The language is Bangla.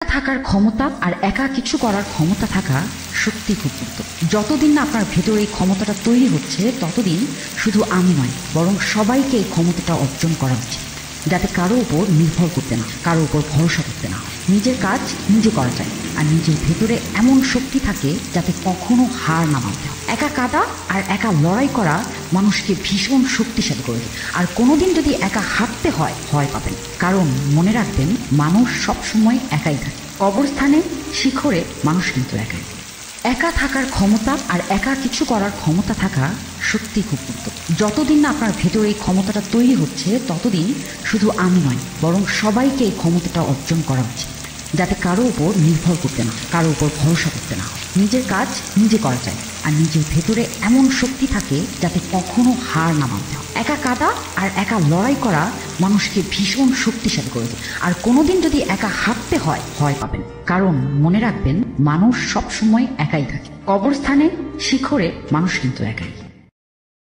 থাকার ক্ষমতা আর একা কিছু করার ক্ষমতা থাকা সত্যি খুব গুরুত্বপূর্ণ। যতদিন না আপনার ভেতরে এই ক্ষমতাটা তৈরি হচ্ছে ততদিন শুধু আমি নয় বরং সবাইকে এই ক্ষমতাটা অর্জন করা উচিত, যাতে কারো উপর নির্ভর করতে না, কারো উপর ভরসা করতে না। নিজের কাজ নিজে করা যায় আর নিজের ভেতরে এমন শক্তি থাকে যাতে কখনো হার না মানতে হয়। একা কাঁদা আর একা লড়াই করা মানুষকে ভীষণ শক্তিশালী করে দেয়। আর কোনোদিন যদি একা হাঁটতে হয় ভয় পাবেন, কারণ মনে রাখবেন মানুষ সবসময় একাই থাকে। কবরস্থানে শিখরে মানুষ কিন্তু একাই। একা থাকার ক্ষমতা আর একা কিছু করার ক্ষমতা থাকা সত্যি খুব গুরুত্বপূর্ণ। যতদিন না আপনার ভেতরে এই ক্ষমতাটা তৈরি হচ্ছে ততদিন শুধু আমি নয় বরং সবাইকে এই ক্ষমতাটা অর্জন করা উচিত, যাতে কারো উপর নির্ভর করতে না, কারো উপর ভরসা করতে না। নিজের কাজ নিজে করা যায় আর নিজের ভেতরে এমন শক্তি থাকে যাতে কখনো হার না মানতে হয়। একা কাঁদা আর একা লড়াই করা মানুষকে ভীষণ শক্তিশালী করে দেয়। আর কোনোদিন যদি একা হাঁটতে হয় ভয় পাবেন, কারণ মনে রাখবেন মানুষ সবসময় একাই থাকে। কবরস্থানে শিখরে মানুষ কিন্তু একাই।